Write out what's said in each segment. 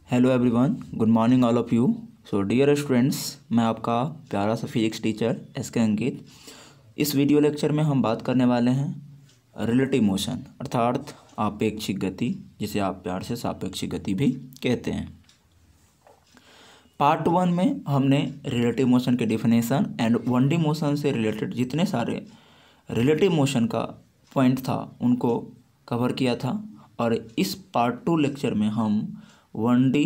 Hello everyone, good morning all of you. So dear students, मैं आपका प्यारा सा फिजिक्स टीचर एस के अंकित। इस वीडियो लेक्चर में हम बात करने वाले हैं रिलेटिव मोशन अर्थात आपेक्षिक गति, जिसे आप प्यार से सापेक्षिक गति भी कहते हैं। पार्ट 1 में हमने रिलेटिव मोशन के डिफिनेशन एंड 1D मोशन से रिलेटेड जितने सारे रिलेटिव मोशन का पॉइंट था उनको कवर किया था, और इस पार्ट 2 लेक्चर में हम 1D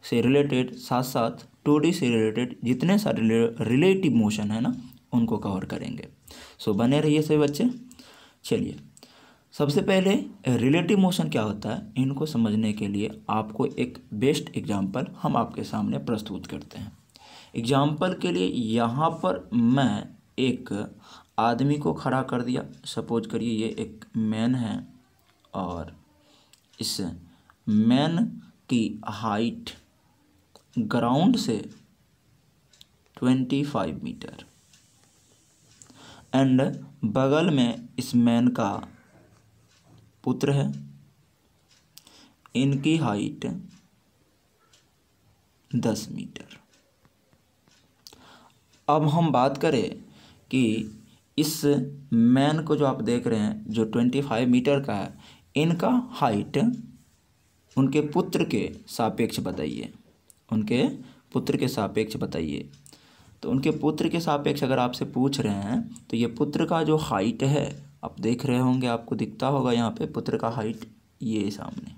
से रिलेटेड साथ साथ 2D से रिलेटेड जितने सारे रिलेटिव मोशन है ना उनको कवर करेंगे। सो बने रहिए सभी बच्चे। चलिए, सबसे पहले रिलेटिव मोशन क्या होता है इनको समझने के लिए आपको एक बेस्ट एग्जांपल हम आपके सामने प्रस्तुत करते हैं। एग्जांपल के लिए यहाँ पर मैं एक आदमी को खड़ा कर दिया। सपोज करिए ये एक मैन है और इस मैन की हाइट ग्राउंड से 25 मीटर एंड बगल में इस मैन का पुत्र है, इनकी हाइट 10 मीटर। अब हम बात करें कि इस मैन को जो आप देख रहे हैं जो 25 मीटर का है, इनका हाइट उनके पुत्र के सापेक्ष बताइए। उनके पुत्र के सापेक्ष बताइए। तो उनके पुत्र के सापेक्ष अगर आपसे पूछ रहे हैं तो ये पुत्र का जो हाइट है आप देख रहे होंगे, आपको दिखता होगा यहाँ पे पुत्र का हाइट ये सामने।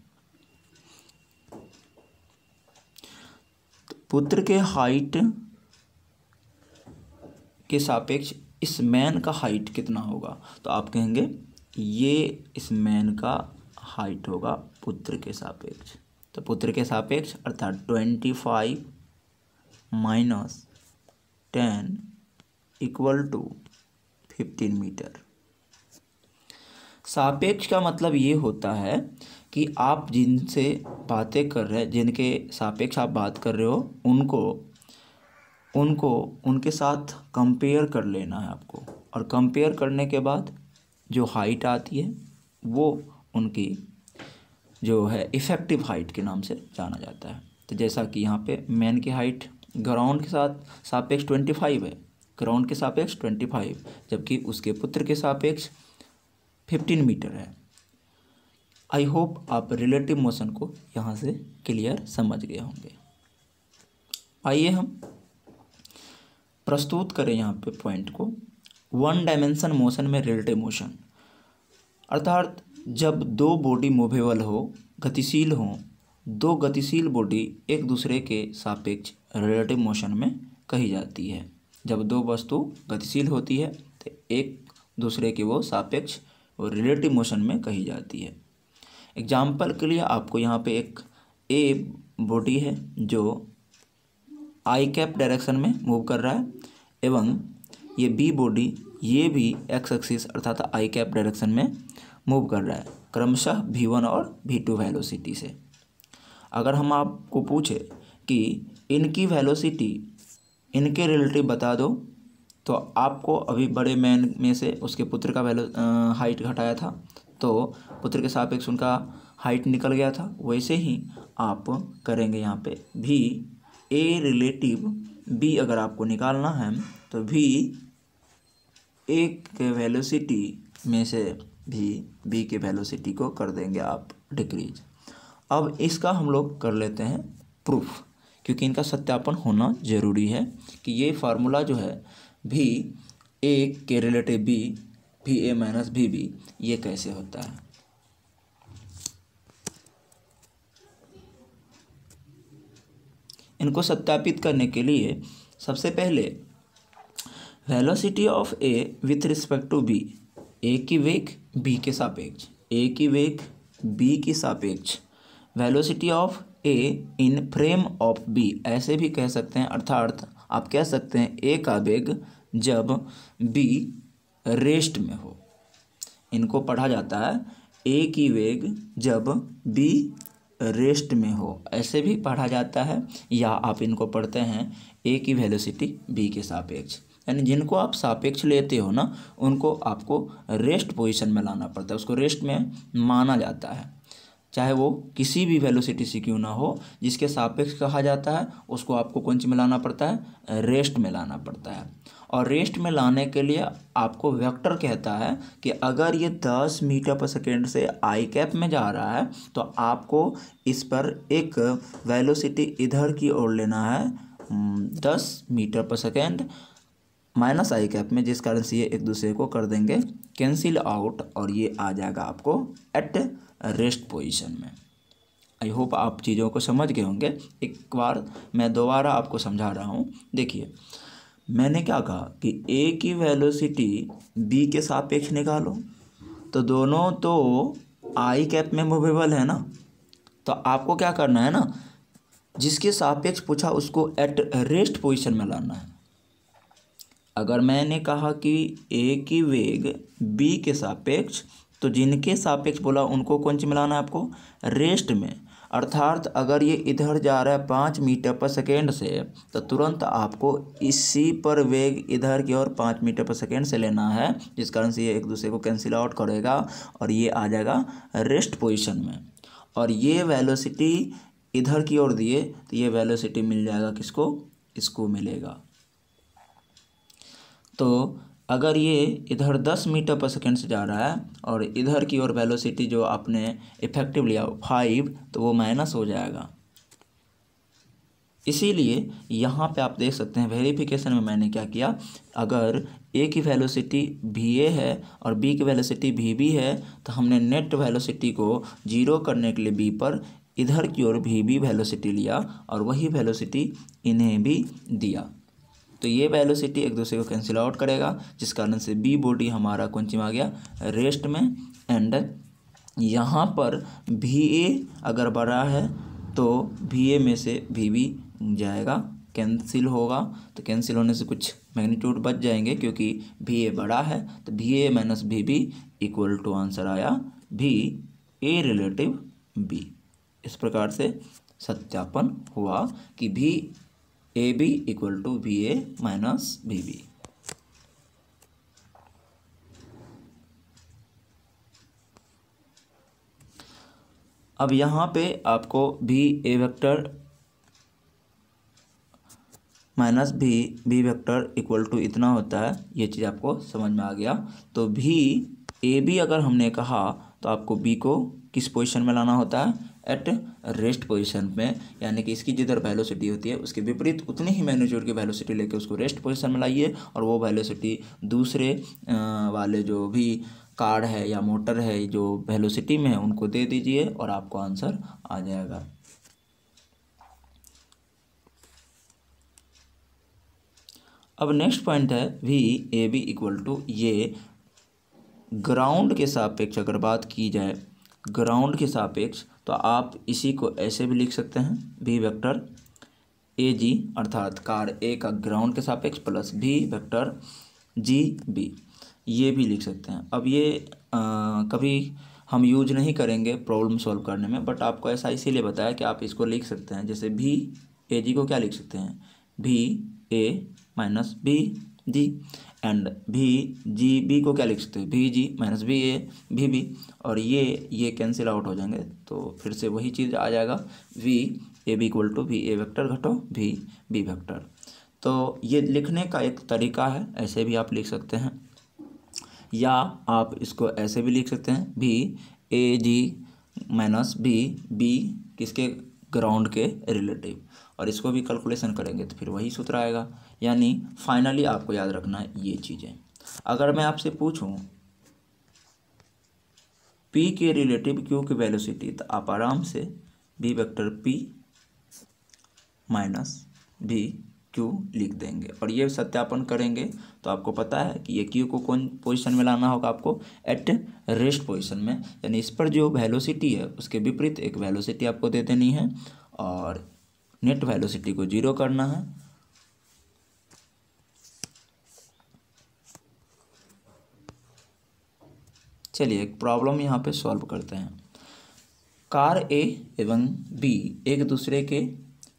तो पुत्र के हाइट के सापेक्ष इस मैन का हाइट कितना होगा, तो आप कहेंगे ये इस मैन का हाइट होगा पुत्र के सापेक्ष। तो पुत्र के सापेक्ष अर्थात 25 माइनस 10 इक्वल टू 15 मीटर। सापेक्ष का मतलब ये होता है कि आप जिनसे बातें कर रहे हैं, जिनके सापेक्ष आप बात कर रहे हो, उनको उनके साथ कंपेयर कर लेना है आपको, और कंपेयर करने के बाद जो हाइट आती है वो उनकी जो है इफ़ेक्टिव हाइट के नाम से जाना जाता है। तो जैसा कि यहाँ पे मैन की हाइट ग्राउंड के साथ सापेक्ष 25 है, ग्राउंड के सापेक्ष 25, जबकि उसके पुत्र के सापेक्ष 15 मीटर है। आई होप आप रिलेटिव मोशन को यहाँ से क्लियर समझ गए होंगे। आइए हम प्रस्तुत करें यहाँ पे पॉइंट को। 1 डायमेंशन मोशन में रिलेटिव मोशन अर्थात जब दो बॉडी मूवेबल हो, गतिशील हो, दो गतिशील बॉडी एक दूसरे के सापेक्ष रिलेटिव मोशन में कही जाती है। जब दो वस्तु गतिशील होती है तो एक दूसरे के वो सापेक्ष और रिलेटिव मोशन में कही जाती है। एग्जाम्पल के लिए आपको यहाँ पे एक ए बॉडी है जो आई कैप डायरेक्शन में मूव कर रहा है, एवं ये बी बॉडी ये भी एक्स एक्सिस अर्थात आई कैप डायरेक्शन में मूव कर रहा है, क्रमशः v1 और v2 वेलोसिटी से। अगर हम आपको पूछे कि इनकी वेलोसिटी इनके रिलेटिव बता दो, तो आपको अभी बड़े मैन में से उसके पुत्र का हाइट घटाया था, तो पुत्र के सापेक्ष उनका हाइट निकल गया था। वैसे ही आप करेंगे यहाँ पे भी ए रिलेटिव बी अगर आपको निकालना है तो भी एक के वेलोसिटी में से भी बी के वेलोसिटी को कर देंगे आप डिक्रीज। अब इसका हम लोग कर लेते हैं प्रूफ, क्योंकि इनका सत्यापन होना ज़रूरी है कि ये फार्मूला जो है भी ए के रिलेटिव बी भी ए माइनस भी बी ये कैसे होता है। इनको सत्यापित करने के लिए सबसे पहले velocity of A with respect to B, A की वेग बी के सापेक्ष, ए की वेग बी की सापेक्ष, velocity of A in frame of B ऐसे भी कह सकते हैं। अर्थात आप कह सकते हैं ए का वेग जब बी रेस्ट में हो। इनको पढ़ा जाता है ए की वेग जब बी रेस्ट में हो, ऐसे भी पढ़ा जाता है, या आप इनको पढ़ते हैं ए की वेलोसिटी बी के सापेक्ष। यानी जिनको आप सापेक्ष लेते हो ना उनको आपको रेस्ट पोजीशन में लाना पड़ता है, उसको रेस्ट में माना जाता है। चाहे वो किसी भी वेलोसिटी से क्यों ना हो, जिसके सापेक्ष कहा जाता है उसको आपको कौन सी में लाना पड़ता है, रेस्ट में लाना पड़ता है। और रेस्ट में लाने के लिए आपको वेक्टर कहता है कि अगर ये 10 मीटर पर सेकेंड से आई कैप में जा रहा है तो आपको इस पर एक वेलोसिटी इधर की ओर लेना है 10 मीटर पर सेकेंड माइनस आई कैप में, जिस कारण से ये एक दूसरे को कर देंगे कैंसिल आउट और ये आ जाएगा आपको एट रेस्ट पोजीशन में। आई होप आप चीज़ों को समझ गए होंगे। एक बार मैं दोबारा आपको समझा रहा हूँ। देखिए मैंने क्या कहा कि ए की वेलोसिटी बी के सापेक्ष निकालो, तो दोनों तो आई कैप में मूवेबल है ना, तो आपको क्या करना है ना, जिसके सापेक्ष पूछा उसको एट रेस्ट पोजीशन में लाना है। अगर मैंने कहा कि ए की वेग बी के सापेक्ष, तो जिनके सापेक्ष बोला उनको कौन सी मिलाना है आपको, रेस्ट में। अर्थात अगर ये इधर जा रहा है 5 मीटर पर सेकेंड से, तो तुरंत आपको इसी पर वेग इधर की ओर 5 मीटर पर सेकेंड से लेना है, जिस कारण से ये एक दूसरे को कैंसिल आउट करेगा और ये आ जाएगा रेस्ट पोजीशन में। और ये वेलोसिटी इधर की ओर दिए तो ये वेलोसिटी मिल जाएगा किसको, इसको मिलेगा। तो अगर ये इधर 10 मीटर पर सेकेंड से जा रहा है और इधर की ओर वेलोसिटी जो आपने इफेक्टिव लिया 5, तो वो माइनस हो जाएगा। इसीलिए यहाँ पे आप देख सकते हैं वेरिफिकेशन में मैंने क्या किया, अगर ए की वेलोसिटी भी ए है और बी की वेलोसिटी भी बी है, तो हमने नेट वेलोसिटी को जीरो करने के लिए बी पर इधर की ओर भी बी वेलोसिटी लिया और वही वेलोसिटी इन्हें भी दिया। तो ये वेलोसिटी एक दूसरे को कैंसिल आउट करेगा, जिस कारण से बी बॉडी हमारा कौन सी में आ गया, रेस्ट में। एंड यहाँ पर भी ए अगर बड़ा है तो भी ए में से भी बी जाएगा, कैंसिल होगा, तो कैंसिल होने से कुछ मैग्नीट्यूड बच जाएंगे क्योंकि भी ए बड़ा है, तो भी ए minus V B equal to answer आया भी ए रिलेटिव बी। इस प्रकार से सत्यापन हुआ कि V A B equal to B A minus V B. अब यहाँ पे आपको V A vector minus V B vector equal to इतना होता है, ये चीज़ आपको समझ में आ गया। तो भी ए बी अगर हमने कहा तो आपको बी को किस पोजीशन में लाना होता है, एट रेस्ट पोजीशन में, यानी कि इसकी जिधर वेलोसिटी होती है उसके विपरीत उतनी ही मैग्नीट्यूड की वेलोसिटी लेके उसको रेस्ट पोजीशन में लाइए और वो वेलोसिटी दूसरे वाले जो भी कार है या मोटर है जो वेलोसिटी में है उनको दे दीजिए और आपको आंसर आ जाएगा। अब नेक्स्ट पॉइंट है V A B equal to, ये ग्राउंड के सापेक्ष अगर बात की जाए, ग्राउंड के सापेक्ष, तो आप इसी को ऐसे भी लिख सकते हैं बी वेक्टर ए जी, अर्थात कार ए का ग्राउंड के सापेक्ष plus B vector G B, ये भी लिख सकते हैं। अब ये कभी हम यूज नहीं करेंगे प्रॉब्लम सॉल्व करने में, बट आपको ऐसा इसीलिए बताया कि आप इसको लिख सकते हैं। जैसे भी ए जी को क्या लिख सकते हैं, भी ए माइनस बी जी, एंड भी जी बी को क्या लिख सकते हैं, भी जी माइनस बी ए भी बी, और ये कैंसिल आउट हो जाएंगे, तो फिर से वही चीज़ आ जाएगा V A B equal to V A vector घटो वी बी वेक्टर। तो ये लिखने का एक तरीका है, ऐसे भी आप लिख सकते हैं, या आप इसको ऐसे भी लिख सकते हैं भी ए जी माइनस बी बी किसके, ग्राउंड के रिलेटिव, और इसको भी कैलकुलेशन करेंगे तो फिर वही सूत्र आएगा। यानी फाइनली आपको याद रखना है ये चीज़ें। अगर मैं आपसे पूछूं P के रिलेटिव Q की वेलोसिटी, तो आप आराम से B vector P minus B Q लिख देंगे और ये सत्यापन करेंगे तो आपको पता है कि ये Q को कौन पोजीशन में लाना होगा, आपको एट रेस्ट पोजीशन में, यानी इस पर जो वेलोसिटी है उसके विपरीत एक वेलोसिटी आपको दे देनी है और नेट वेलोसिटी को जीरो करना है। चलिए एक प्रॉब्लम यहाँ पे सॉल्व करते हैं। कार ए एवं बी एक दूसरे के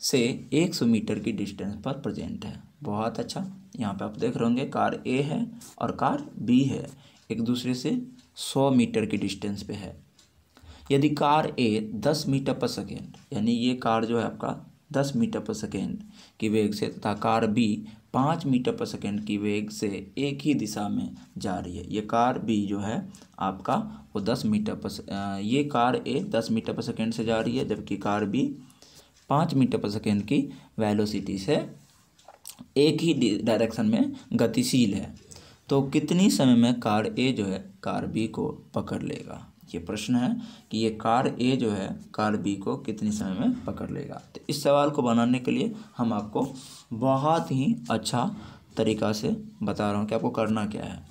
से 100 मीटर की डिस्टेंस पर प्रेजेंट है। बहुत अच्छा, यहाँ पे आप देख रहे होंगे कार ए है और कार बी है, एक दूसरे से 100 मीटर की डिस्टेंस पे है। यदि कार ए 10 मीटर पर सेकेंड, यानी ये कार जो है आपका 10 मीटर पर सेकेंड की वेग से तथा car B 5 metre per second की वेग से एक ही दिशा में जा रही है। ये कार बी जो है आपका वो 10 मीटर पर ये कार ए 10 मीटर पर सेकेंड से जा रही है, जबकि car B 5 metre per second की वेलोसिटी से एक ही डायरेक्शन में गतिशील है। तो कितनी समय में कार ए जो है कार बी को पकड़ लेगा? ये प्रश्न है कि ये कार ए जो है कार बी को कितनी समय में पकड़ लेगा। तो इस सवाल को बनाने के लिए हम आपको बहुत ही अच्छा तरीका से बता रहा हूँ कि आपको करना क्या है।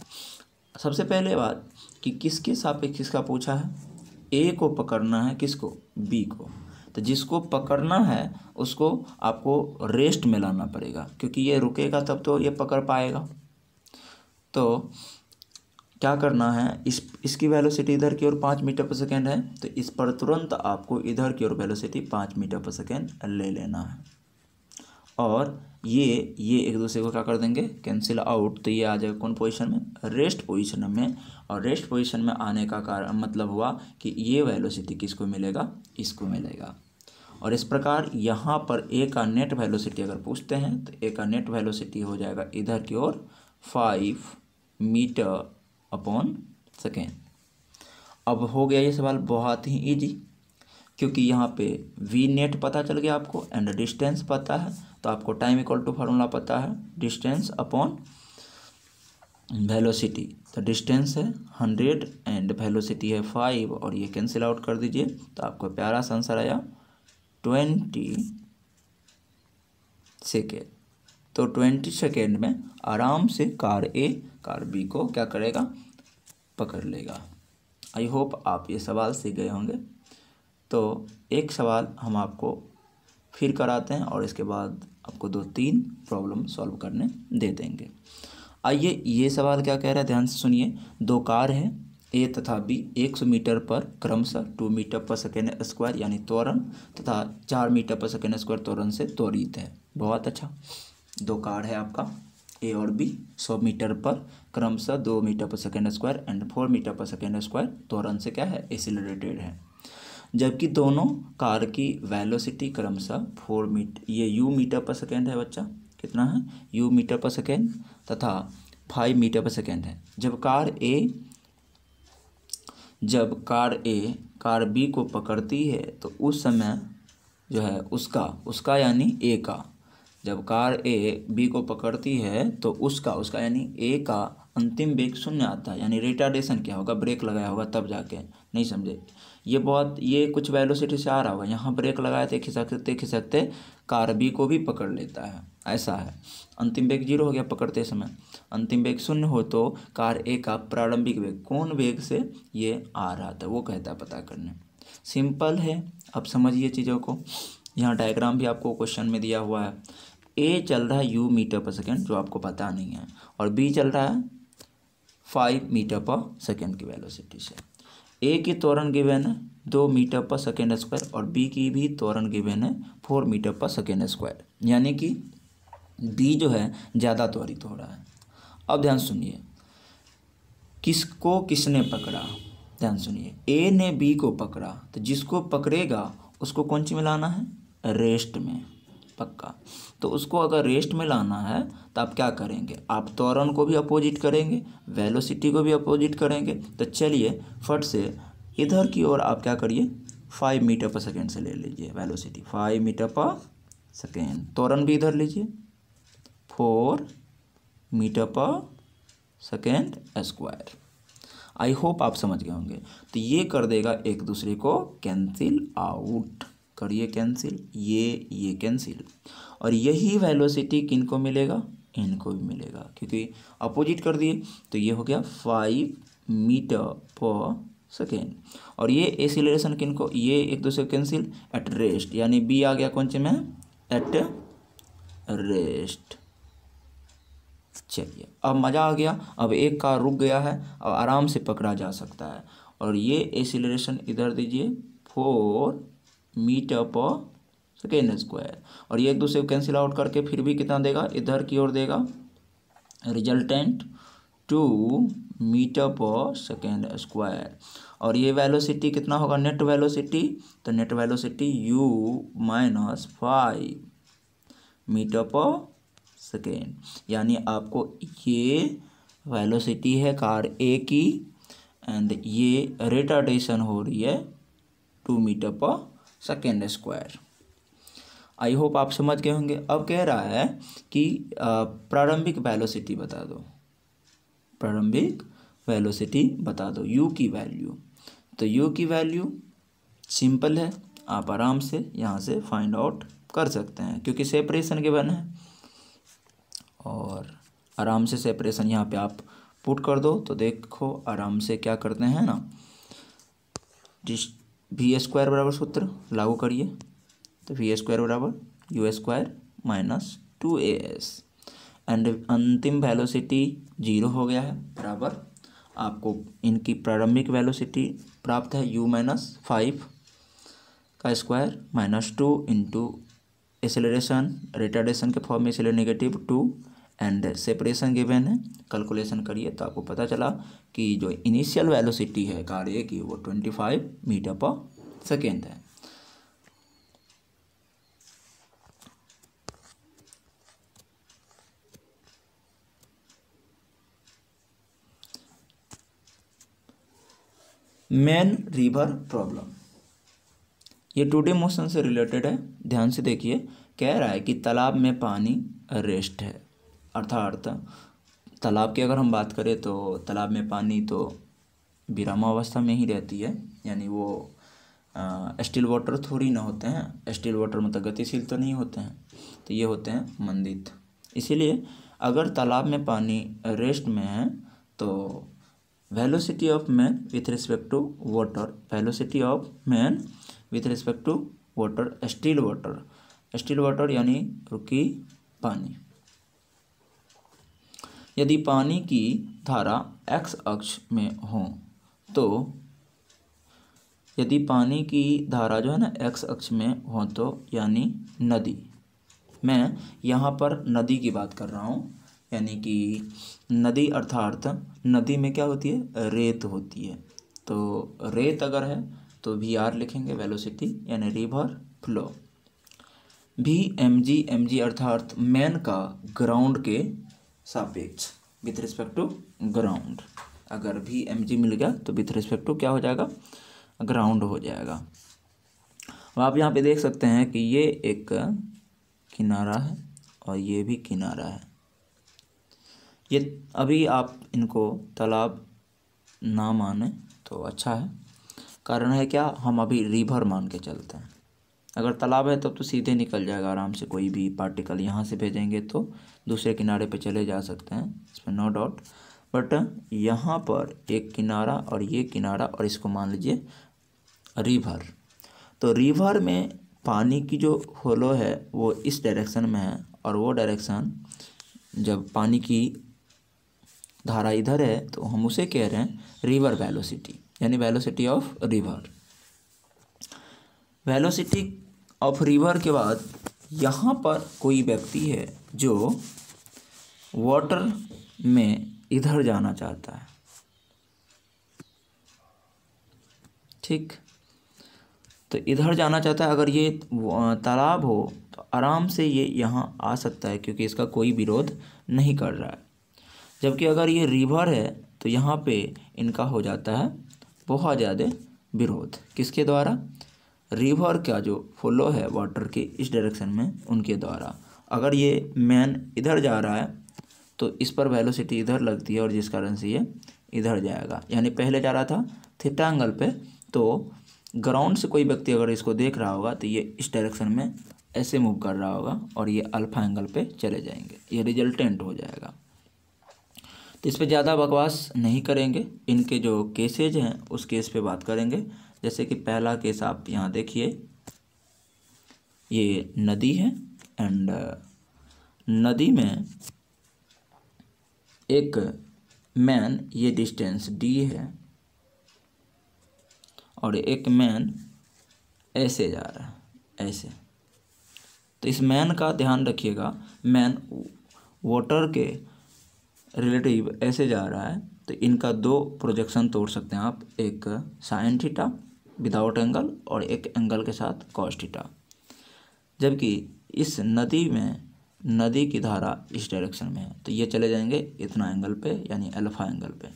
सबसे पहले बात कि किसके सापेक्ष किसका पूछा है, ए को पकड़ना है, किसको? बी को। तो जिसको पकड़ना है उसको आपको रेस्ट में लाना पड़ेगा, क्योंकि ये रुकेगा तब तो ये पकड़ पाएगा। तो क्या करना है, इसकी वेलोसिटी इधर की ओर 5 मीटर पर सेकेंड है, तो इस पर तुरंत आपको इधर की ओर वेलोसिटी 5 मीटर पर सेकेंड ले लेना है। और ये एक दूसरे को क्या कर देंगे, कैंसिल आउट। तो ये आ जाएगा कौन पोजीशन में? रेस्ट पोजीशन में। और रेस्ट पोजीशन में आने का कारण मतलब हुआ कि ये वेलोसिटी किसको मिलेगा? इसको मिलेगा। और इस प्रकार यहाँ पर ए का नेट वेलोसिटी अगर पूछते हैं तो ए का नेट वेलोसिटी हो जाएगा इधर की ओर 5 मीटर अपॉन सेकेंड। अब हो गया ये सवाल बहुत ही इजी, क्योंकि यहाँ पे वी नेट पता चल गया आपको एंड डिस्टेंस पता है, तो आपको टाइम इक्वल टू फार्मूला पता है डिस्टेंस अपॉन वेलोसिटी। तो डिस्टेंस है 100 एंड वेलोसिटी है 5, और ये कैंसिल आउट कर दीजिए तो आपको प्यारा सा आंसर आया 20 सेकेंड। तो 20 सेकेंड में आराम से कार ए कार बी को क्या करेगा? पकड़ लेगा। आई होप आप ये सवाल सीख गए होंगे। तो एक सवाल हम आपको फिर कराते हैं और इसके बाद आपको 2-3 प्रॉब्लम सॉल्व करने दे देंगे। आइए, ये सवाल क्या कह रहा है, ध्यान से सुनिए। दो कार है ए तथा बी 100 मीटर पर क्रमशः 2 मीटर पर सेकेंड स्क्वायर यानी त्वरण तथा 4 मीटर पर सेकेंड स्क्वायर त्वरण से त्वरित है। बहुत अच्छा। दो कार है आपका ए और बी 100 मीटर पर क्रमशः 2 metre per second square and 4 metre per second square त्वरण से क्या है? एक्सीलरेटेड है। जबकि दोनों कार की वेलोसिटी क्रमशः 4 मीटर, ये यू मीटर पर सेकेंड है बच्चा, कितना है? यू मीटर पर सेकेंड तथा 5 मीटर पर सेकेंड है। जब कार ए कार बी को पकड़ती है तो उस समय जो है उसका यानी ए का, जब कार ए बी को पकड़ती है तो उसका यानी ए का अंतिम वेग 0 आता है। यानी रिटार्डेशन क्या होगा? ब्रेक लगाया होगा तब जाके, नहीं समझे? ये कुछ वेलोसिटी से आ रहा होगा, यहाँ ब्रेक लगाए थे खिसकते कार बी को भी पकड़ लेता है, ऐसा है। अंतिम वेग 0 हो गया पकड़ते समय, अंतिम वेग 0 हो तो कार ए का प्रारंभिक वेग कौन वेग से ये आ रहा था वो कहता है पता करने। सिंपल है, अब समझिए चीज़ों को। यहाँ डायग्राम भी आपको क्वेश्चन में दिया हुआ है। ए चल रहा है यू मीटर पर सेकेंड, जो आपको पता नहीं है, और बी चल रहा है 5 मीटर पर सेकेंड की वेलोसिटी से। ए की त्वरण गिवन है 2 मीटर पर सेकेंड स्क्वायर और बी की भी त्वरण गिवन है 4 मीटर पर सेकेंड स्क्वायर, यानी कि बी जो है ज़्यादा त्वरित हो रहा है। अब ध्यान सुनिए, किसको किसने पकड़ा? ध्यान सुनिए, ए ने बी को पकड़ा, तो जिसको पकड़ेगा उसको कौन सी में लाना है? रेस्ट में, पक्का। तो उसको अगर रेस्ट में लाना है तो आप क्या करेंगे? आप त्वरण को भी अपोजिट करेंगे, वेलोसिटी को भी अपोजिट करेंगे। तो चलिए फट से इधर की ओर आप क्या करिए, 5 मीटर पर सेकेंड से ले लीजिए वेलोसिटी, 5 मीटर पर सेकेंड। त्वरण भी इधर लीजिए 4 metre per second square. I hope आप समझ गए होंगे। तो ये कर देगा एक दूसरे को कैंसिल आउट, करिए कैंसिल, ये कैंसिल, और यही वेलोसिटी किनको मिलेगा? इनको भी मिलेगा, क्योंकि अपोजिट कर दिए। तो ये हो गया 5 मीटर पर सेकेंड, और ये एक्सीलरेशन किनको? ये एक दूसरे को कैंसिल एट रेस्ट, यानी बी आ गया कौन से में? At rest. चलिए अब मज़ा आ गया, अब एक कार रुक गया है, अब आराम से पकड़ा जा सकता है। और ये एक्सीलरेशन इधर दीजिए 4 मीटर पर सेकेंड स्क्वायर, और ये एक दूसरे को कैंसिल आउट करके फिर भी कितना देगा? इधर की ओर देगा resultant 2 metre per second square. और ये वेलोसिटी कितना होगा, नेट वेलोसिटी, तो net velocity u minus 5 metre per second. यानी आपको ये वेलोसिटी है कार ए की एंड ये रिटार्डेशन हो रही है 2 metre per second square. I hope आप समझ गए होंगे। अब कह रहा है कि प्रारंभिक वेलोसिटी बता दो, प्रारंभिक वेलोसिटी बता दो, u की वैल्यू। तो u की वैल्यू सिंपल है, आप आराम से यहाँ से फाइंड आउट कर सकते हैं क्योंकि सेपरेशन गिवन है। और आराम से सेपरेशन यहाँ पे आप पुट कर दो तो देखो आराम से क्या करते हैं ना, वी स्क्वायर बराबर सूत्र लागू करिए, तो वी स्क्वायर बराबर you square minus 2as and अंतिम वेलोसिटी 0 हो गया है, बराबर आपको इनकी प्रारंभिक वेलोसिटी प्राप्त है u माइनस 5 का square minus 2 into acceleration retardation के फॉर्म में इसलिए -2 एंड सेपरेशन गिवन है। कैलकुलेशन करिए तो आपको पता चला कि जो इनिशियल वेलोसिटी है कार ए की वो 25 मीटर पर सेकेंड है। मेन रिवर प्रॉब्लम, ये 2D मोशन से रिलेटेड है, ध्यान से देखिए। कह रहा है कि तालाब में पानी रेस्ट है, अर्थात तालाब की अगर हम बात करें तो तालाब में पानी तो विरामावस्था में ही रहती है, यानी वो स्टिल वाटर थोड़ी ना होते हैं, स्टिल वाटर मतलब गतिशील तो नहीं होते हैं, तो ये होते हैं मंदित। इसीलिए अगर तालाब में पानी रेस्ट में है तो velocity of man with respect to water, velocity of man with respect to water, still water, still water यानी रुकी पानी। यदि पानी की धारा x अक्ष में हो तो, यदि पानी की धारा जो है ना x अक्ष में हो तो यानी नदी, मैं यहाँ पर नदी की बात कर रहा हूँ, यानी कि नदी अर्थात नदी में क्या होती है, रेत होती है। तो रेत अगर है तो VR लिखेंगे वेलोसिटी यानी रिवर फ्लो। mg अर्थात मैन का ग्राउंड के सापेक्ष विथ रिस्पेक्ट टू ग्राउंड, अगर mg मिल गया तो विथ रिस्पेक्ट टू क्या हो जाएगा, ग्राउंड हो जाएगा। अब आप यहाँ पे देख सकते हैं कि ये एक किनारा है और ये भी किनारा है। ये अभी आप इनको तालाब ना माने तो अच्छा है, कारण है क्या, हम अभी रिवर मान के चलते हैं। अगर तालाब है तब तो सीधे निकल जाएगा आराम से, कोई भी पार्टिकल यहाँ से भेजेंगे तो दूसरे किनारे पे चले जा सकते हैं, इसमें नो डाउट। बट यहाँ पर एक किनारा और ये किनारा और इसको मान लीजिए रिवर। तो रिवर में पानी की जो फ्लो है वो इस डायरेक्शन में है और वो डायरेक्शन, जब पानी की धारा इधर है तो हम उसे कह रहे हैं रिवर वेलोसिटी, यानी velocity of river. Velocity of river के बाद यहाँ पर कोई व्यक्ति है जो वाटर में इधर जाना चाहता है, ठीक, तो इधर जाना चाहता है। अगर ये तालाब हो तो आराम से ये यहाँ आ सकता है क्योंकि इसका कोई विरोध नहीं कर रहा है। जबकि अगर ये रिवर है तो यहाँ पे इनका हो जाता है बहुत ज़्यादा विरोध, किसके द्वारा, रिवर का जो फ्लो है वाटर के इस डायरेक्शन में उनके द्वारा। अगर ये मैन इधर जा रहा है तो इस पर वेलोसिटी इधर लगती है और जिस कारण से ये इधर जाएगा, यानी पहले जा रहा था थीटा एंगल पे, तो ग्राउंड से कोई व्यक्ति अगर इसको देख रहा होगा तो ये इस डायरेक्शन में ऐसे मूव कर रहा होगा और ये अल्फा एंगल पे चले जाएंगे, ये रिजल्टेंट हो जाएगा। तो इस पर ज़्यादा बकवास नहीं करेंगे, इनके जो केसेज हैं उस केस पे बात करेंगे। जैसे कि पहला केस आप यहाँ देखिए, ये नदी है एंड नदी में एक मैन, ये डिस्टेंस d है और एक मैन ऐसे जा रहा है, ऐसे। तो इस मैन का ध्यान रखिएगा, मैन वाटर के रिलेटिव ऐसे जा रहा है तो इनका दो प्रोजेक्शन तोड़ सकते हैं आप, एक साइन थीटा विदाउट एंगल और एक एंगल के साथ कॉस थीटा। जबकि इस नदी में नदी की धारा इस डायरेक्शन में है तो ये चले जाएंगे इतना एंगल पे, यानी अल्फा एंगल पे।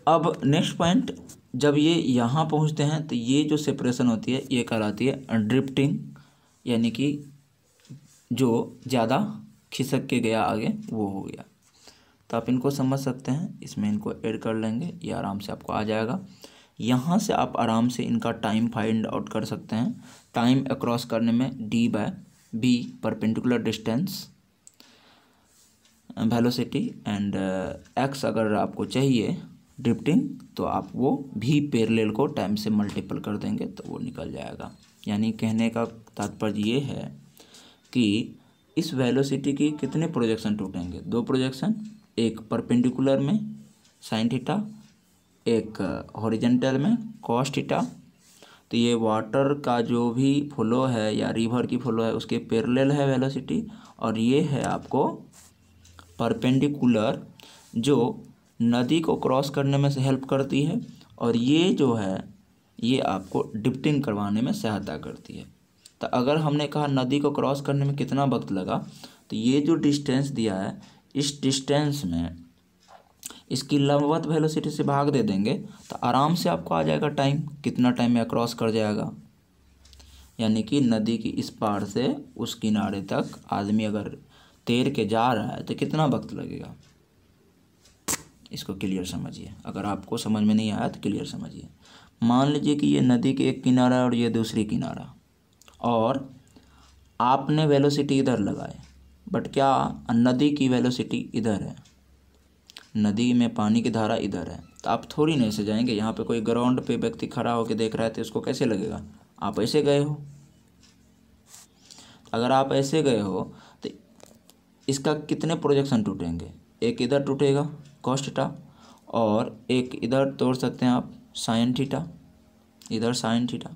अब नेक्स्ट पॉइंट, जब ये यहाँ पहुँचते हैं तो ये जो सेपरेशन होती है ये कहलाती है ड्रिफ्टिंग, यानी कि जो ज़्यादा खिसक के गया आगे वो हो गया। तो आप इनको समझ सकते हैं, इसमें इनको ऐड कर लेंगे, ये आराम से आपको आ जाएगा। यहाँ से आप आराम से इनका टाइम फाइंड आउट कर सकते हैं। टाइम अक्रॉस करने में d/b perpendicular distance velocity and x अगर आपको चाहिए ड्रिफ्टिंग तो आप वो भी पैरेलल को टाइम से मल्टीपल कर देंगे तो वो निकल जाएगा। यानी कहने का तात्पर्य ये है कि इस वेलोसिटी की कितने प्रोजेक्शन टूटेंगे, दो प्रोजेक्शन, एक परपेंडिकुलर में साइन थीटा, एक हॉरिजेंटल में कॉस थीटा। तो ये वाटर का जो भी फ्लो है या रिवर की फ्लो है उसके पैरेलल है वेलोसिटी, और ये है आपको परपेंडिकुलर जो नदी को क्रॉस करने में से हेल्प करती है, और ये जो है ये आपको ड्रिफ्टिंग करवाने में सहायता करती है। तो अगर हमने कहा नदी को क्रॉस करने में कितना वक्त लगा, तो ये जो डिस्टेंस दिया है इस डिस्टेंस में इसकी लंबवत वेलोसिटी से भाग दे देंगे तो आराम से आपको आ जाएगा टाइम, कितना टाइम में क्रॉस कर जाएगा। यानी कि नदी की इस पार से उस किनारे तक आदमी अगर तैर के जा रहा है तो कितना वक्त लगेगा। इसको क्लियर समझिए, अगर आपको समझ में नहीं आया तो क्लियर समझिए। मान लीजिए कि ये नदी के एक किनारा और ये दूसरी किनारा, और आपने वेलोसिटी इधर लगाए, बट क्या नदी की वेलोसिटी इधर है, नदी में पानी की धारा इधर है, तो आप थोड़ी नहीं से जाएंगे। यहाँ पे कोई ग्राउंड पे व्यक्ति खड़ा होकर देख रहा है तो उसको कैसे लगेगा, आप ऐसे गए हो। अगर आप ऐसे गए हो तो इसका कितने प्रोजेक्शन टूटेंगे, एक इधर टूटेगा कॉस थीटा, और एक इधर तोड़ सकते हैं आप साइन थीटा, इधर साइन थीटा,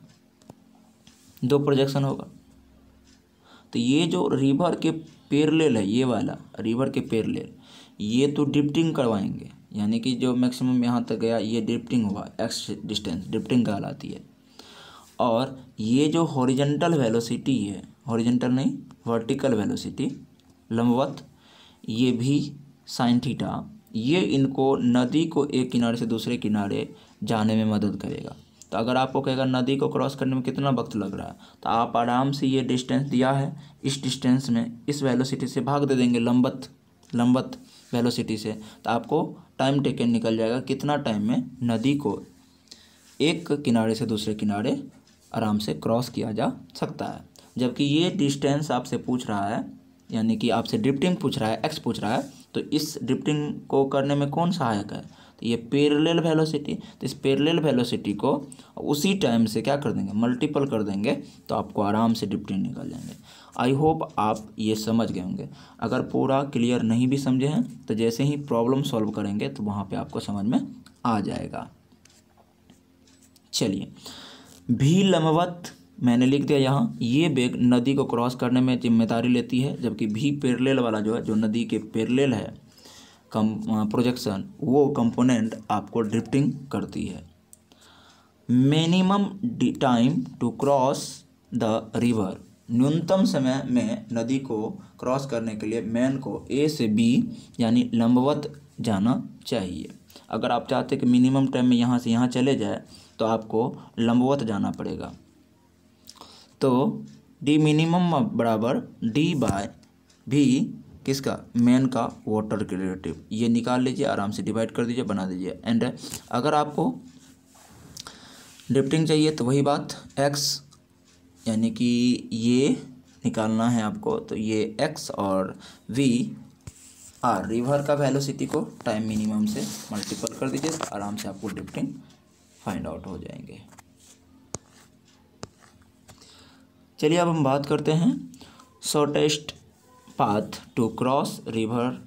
दो प्रोजेक्शन होगा। तो ये जो रिवर के पैरेलल है, ये वाला रिवर के पैरेलल, ये तो ड्रिफ्टिंग करवाएंगे, यानी कि जो मैक्सिमम यहाँ तक गया ये ड्रिफ्टिंग हुआ, एक्स डिस्टेंस ड्रिफ्टिंग कहलाती है। और ये जो हॉरिजेंटल वेलोसिटी है, हॉरिजेंटल नहीं वर्टिकल वेलोसिटी लंबवत, ये भी साइन थीटा, ये इनको नदी को एक किनारे से दूसरे किनारे जाने में मदद करेगा। तो अगर आपको कहेगा नदी को क्रॉस करने में कितना वक्त लग रहा है, तो आप आराम से ये डिस्टेंस दिया है, इस डिस्टेंस में इस वेलोसिटी से भाग दे देंगे लंबवत वेलोसिटी से, तो आपको टाइम टेकन निकल जाएगा कितना टाइम में नदी को एक किनारे से दूसरे किनारे आराम से क्रॉस किया जा सकता है। जबकि ये डिस्टेंस आपसे पूछ रहा है, यानी कि आपसे ड्रिफ्टिंग पूछ रहा है, एक्स पूछ रहा है, तो इस ड्रिफ्टिंग को करने में कौन सहायक है, तो ये पैरेलल वेलोसिटी। तो इस पैरेलल वेलोसिटी को उसी टाइम से क्या कर देंगे, मल्टीपल कर देंगे, तो आपको आराम से ड्रिफ्टिंग निकल जाएंगे। आई होप आप ये समझ गए होंगे। अगर पूरा क्लियर नहीं भी समझे हैं तो जैसे ही प्रॉब्लम सॉल्व करेंगे तो वहाँ पे आपको समझ में आ जाएगा। चलिए, भी लंबवत मैंने लिख दिया यहाँ, ये वेग नदी को क्रॉस करने में जिम्मेदारी लेती है, जबकि भी पैरेलल वाला जो है, जो नदी के पैरेलल है प्रोजेक्शन, वो कंपोनेंट आपको ड्रिफ्टिंग करती है। Minimum time to cross the river, न्यूनतम समय में नदी को क्रॉस करने के लिए मैन को ए से बी यानी लंबवत जाना चाहिए। अगर आप चाहते हैं कि मिनिमम टाइम में यहाँ से यहाँ चले जाए तो आपको लंबवत जाना पड़ेगा। तो डी मिनिमम बराबर d/v किसका, मैन का वाटर के रिलेटिव, ये निकाल लीजिए, आराम से डिवाइड कर दीजिए, बना दीजिए। एंड अगर आपको ड्रिफ्टिंग चाहिए तो वही बात, x यानी कि ये निकालना है आपको, तो ये x और v r रिवर का वेलोसिटी को टाइम मिनिमम से मल्टीपल कर दीजिए, आराम से आपको ड्रिफ्टिंग फाइंड आउट हो जाएंगे। चलिए अब हम बात करते हैं shortest path to cross river,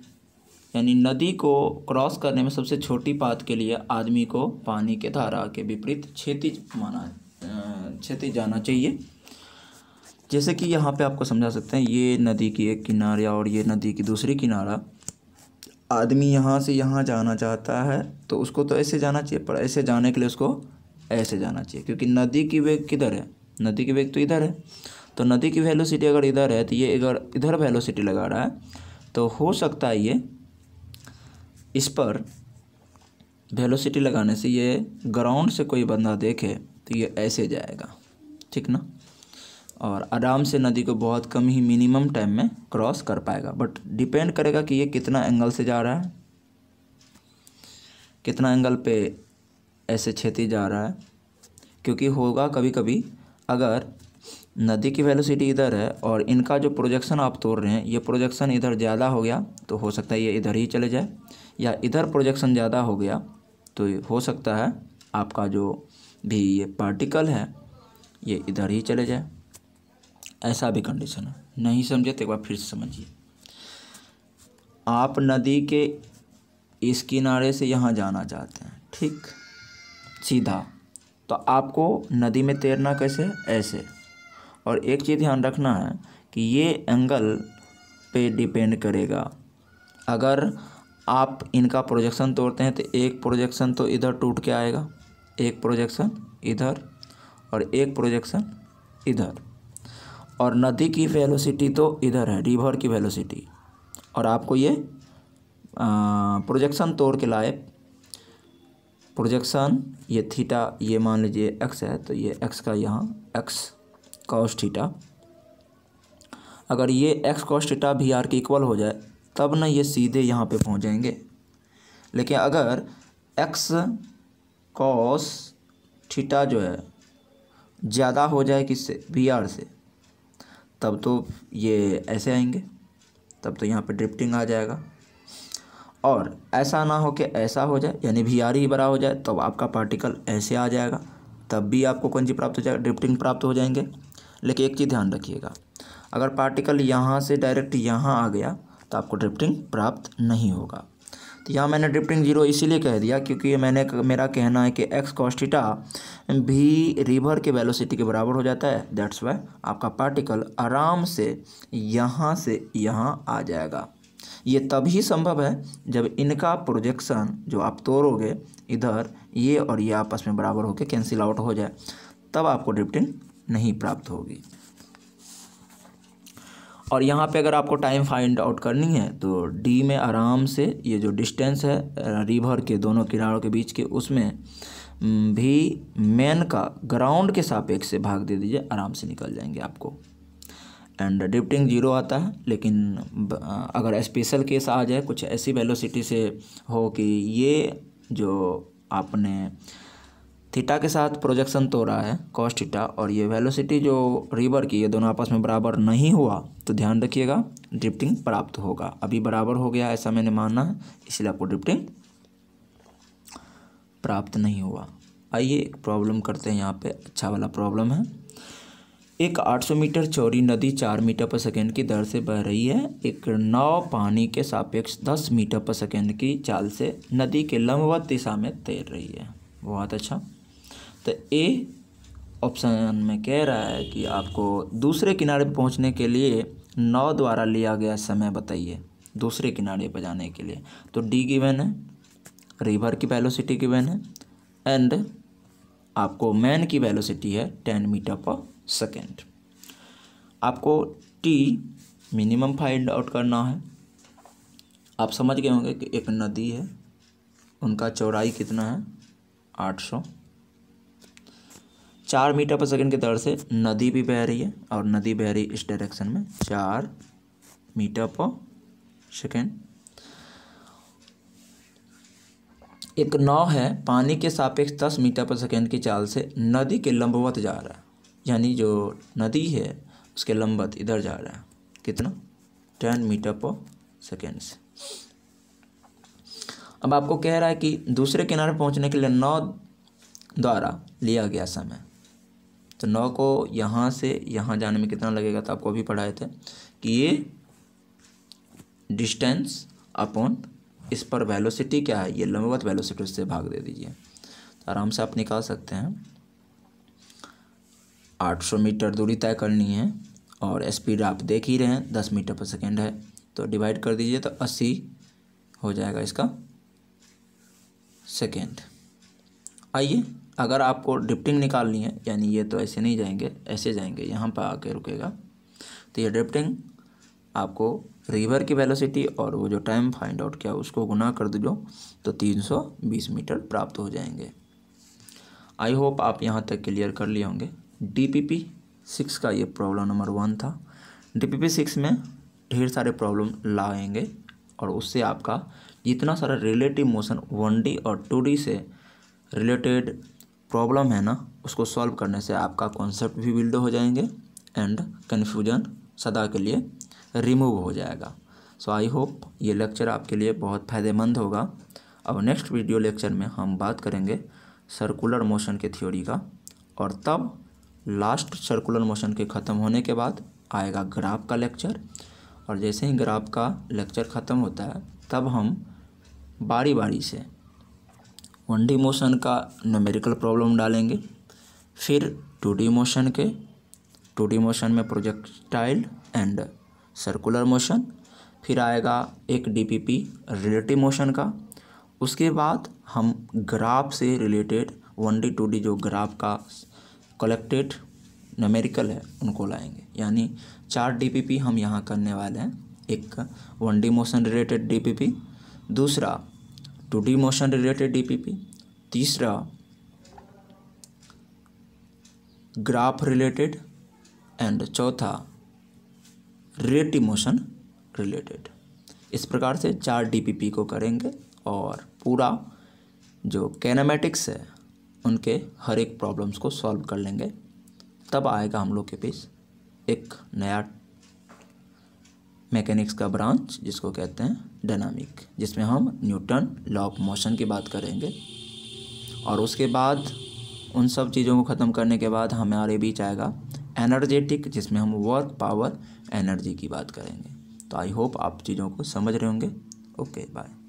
यानी नदी को क्रॉस करने में सबसे छोटी पाथ के लिए आदमी को पानी के धारा के विपरीत क्षैतिज जाना चाहिए। जैसे कि यहाँ पे आपको समझा सकते हैं, ये नदी की एक किनारा और ये नदी की दूसरी किनारा। आदमी यहाँ से यहाँ जाना चाहता है तो उसको तो ऐसे जाना चाहिए, पर ऐसे जाने के लिए उसको ऐसे जाना चाहिए, क्योंकि नदी की वेग किधर है, नदी की वेग तो इधर है। तो नदी की वेलोसिटी अगर इधर है तो ये अगर इधर वेलोसिटी लगा रहा है तो हो सकता है ये इस पर वेलोसिटी लगाने से ये ग्राउंड से कोई बंदा देखे तो ये ऐसे जाएगा, ठीक ना, और आराम से नदी को बहुत कम ही मिनिमम टाइम में क्रॉस कर पाएगा। बट डिपेंड करेगा कि ये कितना एंगल से जा रहा है, कितना एंगल पे ऐसे क्षैतिज जा रहा है। क्योंकि होगा कभी कभी अगर नदी की वेलोसिटी इधर है और इनका जो प्रोजेक्शन आप तोड़ रहे हैं ये प्रोजेक्शन इधर ज़्यादा हो गया तो हो सकता है ये इधर ही चले जाए, या इधर प्रोजेक्शन ज़्यादा हो गया तो हो सकता है आपका जो भी ये पार्टिकल है ये इधर ही चले जाए। ऐसा भी कंडीशन है। नहीं समझे तो एक बार फिर से समझिए। आप नदी के इस किनारे से यहाँ जाना चाहते हैं, ठीक, सीधा, तो आपको नदी में तैरना कैसे, ऐसे। और एक चीज़ ध्यान रखना है कि ये एंगल पे डिपेंड करेगा। अगर आप इनका प्रोजेक्शन तोड़ते हैं तो एक प्रोजेक्शन तो इधर टूट के आएगा, एक प्रोजेक्शन इधर और एक प्रोजेक्शन इधर, और नदी की वेलोसिटी तो इधर है, रिवर की वेलोसिटी, और आपको ये प्रोजेक्शन तोड़ के लाए, प्रोजेक्शन ये थीटा, ये मान लीजिए एक्स है तो ये एक्स का यहाँ एक्स कॉस थीटा, अगर ये एक्स कॉस थीटा भी आर के इक्वल हो जाए तब ना ये सीधे यहाँ पे पहुँच जाएंगे। लेकिन अगर एक्स कॉस थीटा जो है ज़्यादा हो जाए किससे, वी आर से, तब तो ये ऐसे आएंगे, तब तो यहाँ पे ड्रिफ्टिंग आ जाएगा। और ऐसा ना हो कि ऐसा हो जाए यानी वी आर ही बड़ा हो जाए तब आपका पार्टिकल ऐसे आ जाएगा, तब भी आपको कौन सी प्राप्त हो जाएगा, ड्रिफ्टिंग प्राप्त हो जाएंगे। लेकिन एक चीज़ ध्यान रखिएगा, अगर पार्टिकल यहाँ से डायरेक्ट यहाँ आ गया तो आपको ड्रिफ्टिंग प्राप्त नहीं होगा। तो यहाँ मैंने ड्रिफ्टिंग जीरो इसीलिए कह दिया क्योंकि मेरा कहना है कि एक्स कॉस थीटा भी रिवर के वेलोसिटी के बराबर हो जाता है। दैट्स वाई आपका पार्टिकल आराम से यहाँ आ जाएगा। ये तभी संभव है जब इनका प्रोजेक्शन जो आप तोड़ोगे इधर, ये और ये आपस में बराबर होकर कैंसिल आउट हो जाए, तब आपको ड्रिफ्टिंग नहीं प्राप्त होगी। और यहाँ पे अगर आपको टाइम फाइंड आउट करनी है तो डी में आराम से ये जो डिस्टेंस है रिवर के दोनों किनारों के बीच के, उसमें भी मेन का ग्राउंड के सापेक्ष से भाग दे दीजिए, आराम से निकल जाएंगे आपको। एंड ड्रिफ्टिंग जीरो आता है। लेकिन अगर स्पेशल केस आ जाए, कुछ ऐसी वेलोसिटी से हो कि ये जो आपने थीटा के साथ प्रोजेक्शन तोड़ा है कॉस थीटा, और ये वेलोसिटी जो रिवर की, ये दोनों आपस में बराबर नहीं हुआ तो ध्यान रखिएगा ड्रिफ्टिंग प्राप्त होगा। अभी बराबर हो गया ऐसा मैंने माना है, इसलिए आपको ड्रिफ्टिंग प्राप्त नहीं हुआ। आइए एक प्रॉब्लम करते हैं। यहाँ पे अच्छा वाला प्रॉब्लम है। एक 800 मीटर चौड़ी नदी 4 मीटर पर सेकेंड की दर से बह रही है। एक नाव पानी के सापेक्ष 10 मीटर पर सेकेंड की चाल से नदी के लंबवत दिशा में तैर रही है। बहुत अच्छा। तो ए ऑप्शन में कह रहा है कि आपको दूसरे किनारे पर पहुंचने के लिए नाव द्वारा लिया गया समय बताइए, दूसरे किनारे पर जाने के लिए। तो डी गिवन है, रिवर की वेलोसिटी गिवन है, एंड आपको मैन की वेलोसिटी है 10 मीटर पर सेकेंड। आपको टी मिनिमम फाइंड आउट करना है। आप समझ गए होंगे कि एक नदी है, उनका चौड़ाई कितना है 800, 4 मीटर पर सेकेंड की दर से नदी भी बह रही है, और नदी बह रही इस डायरेक्शन में 4 मीटर पर सेकेंड। एक नाव है पानी के सापेक्ष 10 मीटर पर सेकेंड की चाल से नदी के लंबवत जा रहा है, यानी जो नदी है उसके लंबवत इधर जा रहा है, कितना 10 मीटर पर सेकेंड से। अब आपको कह रहा है कि दूसरे किनारे पहुंचने के लिए नाव द्वारा लिया गया समय। तो नाव को यहाँ से यहाँ जाने में कितना लगेगा, तो आपको अभी पढ़ाए थे कि ये डिस्टेंस अपॉन इस पर वेलोसिटी क्या है, ये लंबवत वेलोसिटी, उससे भाग दे दीजिए। तो आराम से आप निकाल सकते हैं। 800 मीटर दूरी तय करनी है और स्पीड आप देख ही रहे हैं 10 मीटर पर सेकेंड है, तो डिवाइड कर दीजिए तो 80 हो जाएगा इसका सेकेंड। आइए, अगर आपको ड्रिफ्टिंग निकालनी है, यानी ये तो ऐसे नहीं जाएंगे, ऐसे जाएंगे, यहाँ पर आके रुकेगा, तो ये ड्रिफ्टिंग आपको रिवर की वेलोसिटी और वो जो टाइम फाइंड आउट किया उसको गुना कर दो तो 320 मीटर प्राप्त हो जाएंगे। आई होप आप यहाँ तक क्लियर कर लिए होंगे। DPP 6 का ये प्रॉब्लम नंबर 1 था। DPP 6 में ढेर सारे प्रॉब्लम लाएंगे और उससे आपका जितना सारा रिलेटिव मोशन 1D और 2D से रिलेटेड प्रॉब्लम है ना, उसको सॉल्व करने से आपका कॉन्सेप्ट भी बिल्ड हो जाएंगे एंड कन्फ्यूजन सदा के लिए रिमूव हो जाएगा। सो आई होप ये लेक्चर आपके लिए बहुत फ़ायदेमंद होगा। अब नेक्स्ट वीडियो लेक्चर में हम बात करेंगे सर्कुलर मोशन के थ्योरी का, और तब लास्ट सर्कुलर मोशन के ख़त्म होने के बाद आएगा ग्राफ का लेक्चर, और जैसे ही ग्राफ का लेक्चर ख़त्म होता है तब हम बारी बारी से 1D मोशन का न्यूमेरिकल प्रॉब्लम डालेंगे, फिर 2D मोशन के, 2D मोशन में प्रोजेक्टाइल एंड सर्कुलर मोशन, फिर आएगा एक DPP रिलेटिव मोशन का, उसके बाद हम ग्राफ से रिलेटेड 1D 2D जो ग्राफ का कलेक्टेड न्यूमेरिकल है उनको लाएंगे। यानी 4 DPP हम यहाँ करने वाले हैं। एक 1D मोशन रिलेटेड DPP, दूसरा 2D मोशन रिलेटेड DPP, तीसरा ग्राफ रिलेटेड एंड चौथा रिलेटिव मोशन रिलेटेड। इस प्रकार से 4 DPP को करेंगे और पूरा जो कैनेमैटिक्स है उनके हर एक प्रॉब्लम्स को सॉल्व कर लेंगे। तब आएगा हम लोग के पास एक नया मैकेनिक्स का ब्रांच जिसको कहते हैं डायनामिक, जिसमें हम न्यूटन लॉ ऑफ मोशन की बात करेंगे। और उसके बाद उन सब चीज़ों को ख़त्म करने के बाद हमारे बीच आएगा एनर्जेटिक, जिसमें हम वर्क पावर एनर्जी की बात करेंगे। तो आई होप आप चीज़ों को समझ रहे होंगे। Okay, bye.